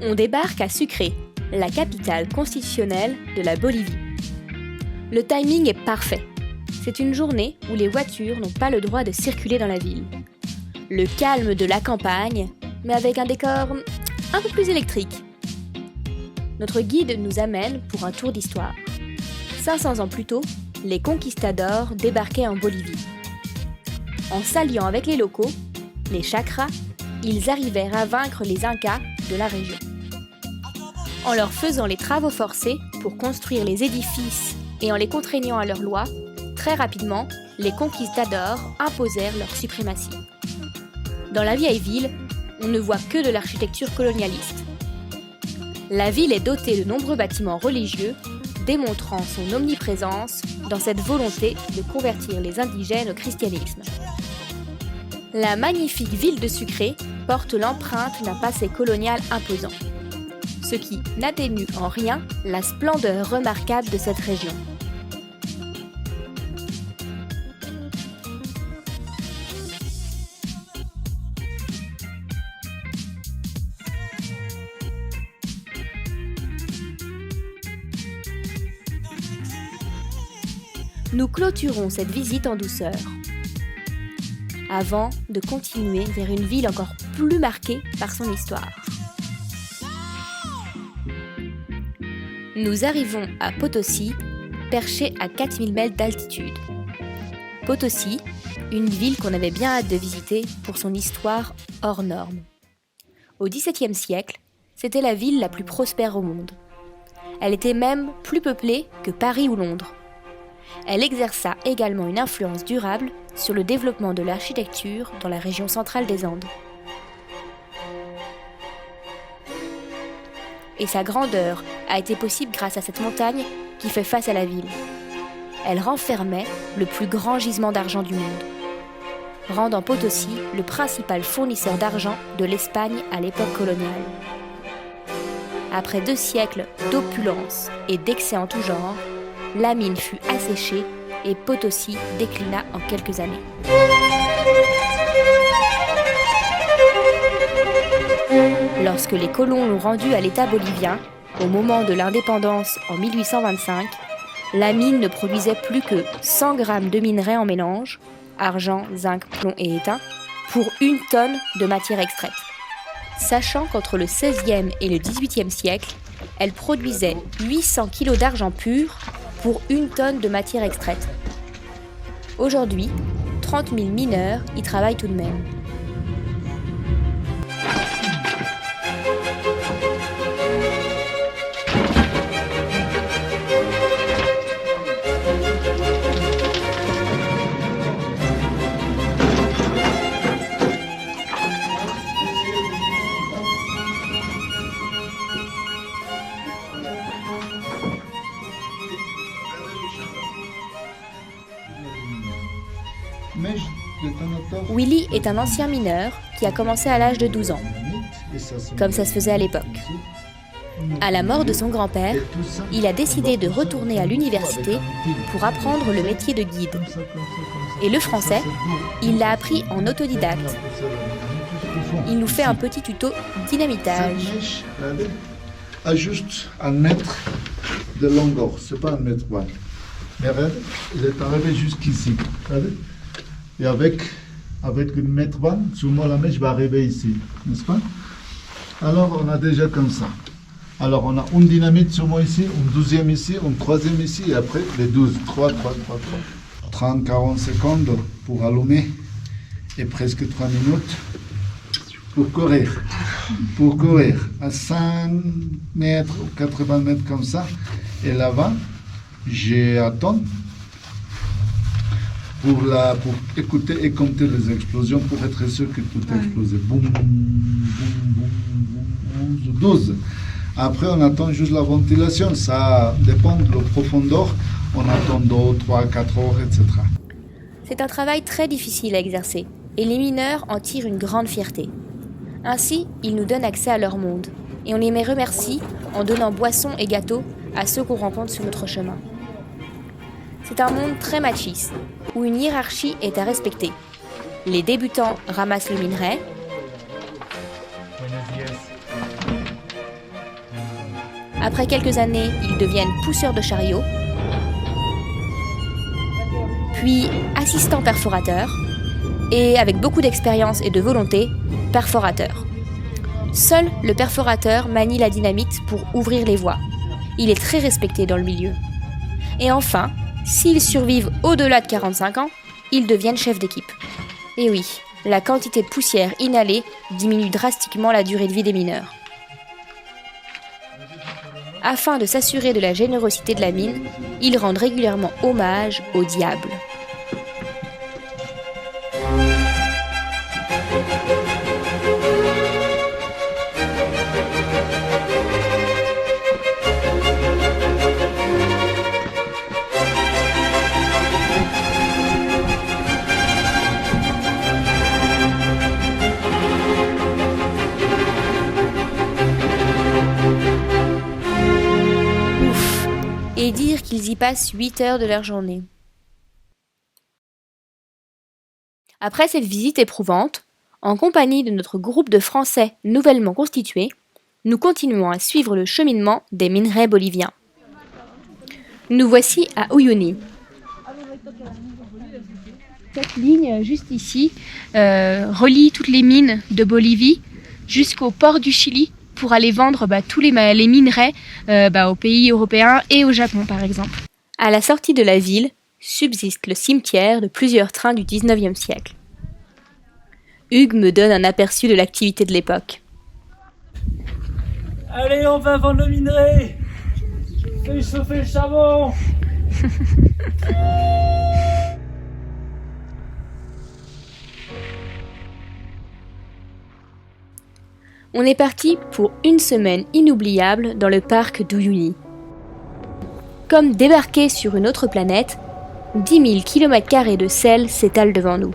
On débarque à Sucre, la capitale constitutionnelle de la Bolivie. Le timing est parfait. C'est une journée où les voitures n'ont pas le droit de circuler dans la ville. Le calme de la campagne, mais avec un décor un peu plus électrique. Notre guide nous amène pour un tour d'histoire. 500 ans plus tôt, les conquistadors débarquaient en Bolivie. En s'alliant avec les locaux, les chakras, ils arrivèrent à vaincre les Incas de la région. En leur faisant les travaux forcés pour construire les édifices et en les contraignant à leurs lois, très rapidement, les conquistadors imposèrent leur suprématie. Dans la vieille ville, on ne voit que de l'architecture colonialiste. La ville est dotée de nombreux bâtiments religieux, démontrant son omniprésence dans cette volonté de convertir les indigènes au christianisme. La magnifique ville de Sucre porte l'empreinte d'un passé colonial imposant, ce qui n'atténue en rien la splendeur remarquable de cette région. Nous clôturons cette visite en douceur, avant de continuer vers une ville encore plus marquée par son histoire. Nous arrivons à Potosí, perché à 4000 mètres d'altitude. Potosí, une ville qu'on avait bien hâte de visiter pour son histoire hors norme. Au XVIIe siècle, c'était la ville la plus prospère au monde. Elle était même plus peuplée que Paris ou Londres. Elle exerça également une influence durable sur le développement de l'architecture dans la région centrale des Andes. Et sa grandeur a été possible grâce à cette montagne qui fait face à la ville. Elle renfermait le plus grand gisement d'argent du monde, rendant Potosí le principal fournisseur d'argent de l'Espagne à l'époque coloniale. Après 2 siècles d'opulence et d'excès en tout genre, la mine fut asséchée et Potosí déclina en quelques années. Lorsque les colons l'ont rendu à l'État bolivien, au moment de l'indépendance en 1825, la mine ne produisait plus que 100 grammes de minerai en mélange, argent, zinc, plomb et étain, pour 1 tonne de matière extraite. Sachant qu'entre le XVIe et le XVIIIe siècle, elle produisait 800 kg d'argent pur pour 1 tonne de matière extraite. Aujourd'hui, 30 000 mineurs y travaillent tout de même. Willy est un ancien mineur qui a commencé à l'âge de 12 ans, comme ça se faisait à l'époque. À la mort de son grand-père, il a décidé de retourner à l'université pour apprendre le métier de guide. Et le français, il l'a appris en autodidacte. Il nous fait un petit tuto dynamitage. A juste 1 mètre de longueur, c'est pas 1 mètre one. Mais regarde, il est arrivé jusqu'ici. Et avec 1 mètre one, sur moi la mèche va arriver ici, n'est-ce pas? Alors on a déjà comme ça. Alors on a une dynamite sur moi ici, une 12e ici, une 3e ici, et après les 12. 3. 30-40 secondes pour allumer et presque 3 minutes pour courir. À 5 mètres ou 80 mètres comme ça. Et là-bas, j'attends pour écouter et compter les explosions pour être sûr que tout a explosé. Boum, boum, boum, boum, 12. Après, on attend juste la ventilation. Ça dépend de la profondeur. On attend 2, 3, 4 heures, etc. C'est un travail très difficile à exercer et les mineurs en tirent une grande fierté. Ainsi, ils nous donnent accès à leur monde et on les remercie en donnant boissons et gâteaux à ceux qu'on rencontre sur notre chemin. C'est un monde très machiste, où une hiérarchie est à respecter. Les débutants ramassent le minerai, Après quelques années, ils deviennent pousseurs de chariots, puis assistants perforateurs, et avec beaucoup d'expérience et de volonté, perforateurs. Seul le perforateur manie la dynamite pour ouvrir les voies. Il est très respecté dans le milieu. Et enfin, s'ils survivent au-delà de 45 ans, ils deviennent chefs d'équipe. Et oui, la quantité de poussière inhalée diminue drastiquement la durée de vie des mineurs. Afin de s'assurer de la générosité de la mine, ils rendent régulièrement hommage au diable. Et dire qu'ils y passent 8 heures de leur journée. Après cette visite éprouvante, en compagnie de notre groupe de Français nouvellement constitué, nous continuons à suivre le cheminement des minerais boliviens. Nous voici à Uyuni. Cette ligne juste ici relie toutes les mines de Bolivie jusqu'au port du Chili pour aller vendre tous les minerais aux pays européens et au Japon par exemple. À la sortie de la ville subsiste le cimetière de plusieurs trains du 19e siècle. Hugues me donne un aperçu de l'activité de l'époque. Allez, on va vendre le minerai. Fais chauffer le charbon. On est parti pour une semaine inoubliable dans le parc d'Uyuni. Comme débarquer sur une autre planète, 10 000 km² de sel s'étalent devant nous.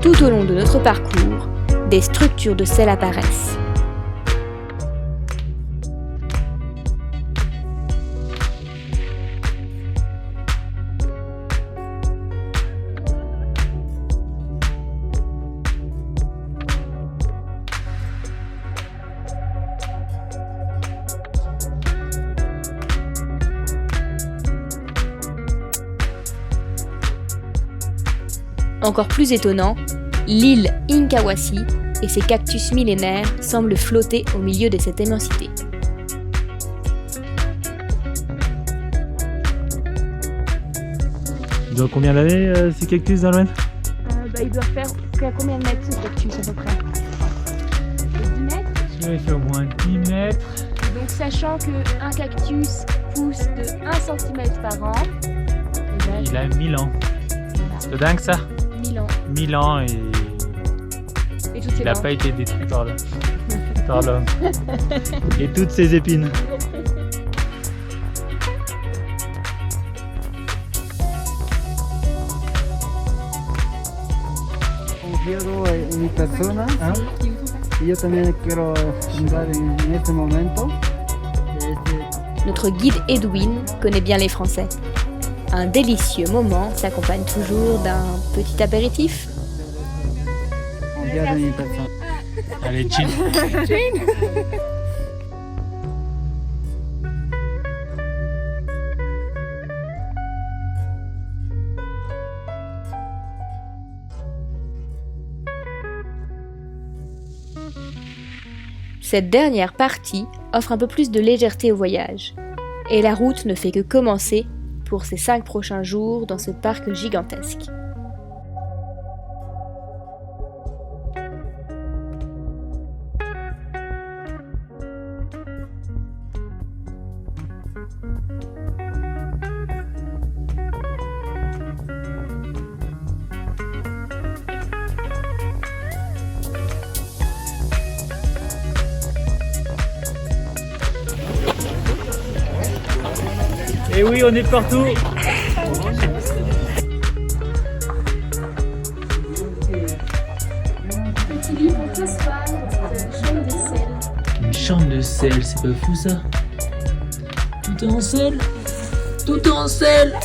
Tout au long de notre parcours, des structures de sel apparaissent. Encore plus étonnant, l'île Inkawasi et ses cactus millénaires semblent flotter au milieu de cette immensité. Ils doivent combien d'années ces cactus dans le mètre? Ils doivent faire combien de mètres ce cactus à peu près? 10 mètres? Il fait au moins 10 mètres. Donc sachant qu'un cactus pousse de 1 cm par an, Il a 1000 ans. C'est dingue ça? 1000 ans. 1000 ans et Et il n'a pas été détruit par l'homme. Et toutes ses épines. Confiado en mi persona y yo también quiero fundar en este momento. Notre guide Edwin connaît bien les Français. Un délicieux moment s'accompagne toujours d'un petit apéritif. Confiado en mi persona. Allez, chin. Cette dernière partie offre un peu plus de légèreté au voyage. Et la route ne fait que commencer pour ces 5 prochains jours dans ce parc gigantesque. Et oui, on est partout. Petit lit pour t'asseoir, chambre de sel. Une chambre de sel, c'est pas fou ça? Tout est en sel? Tout est en sel!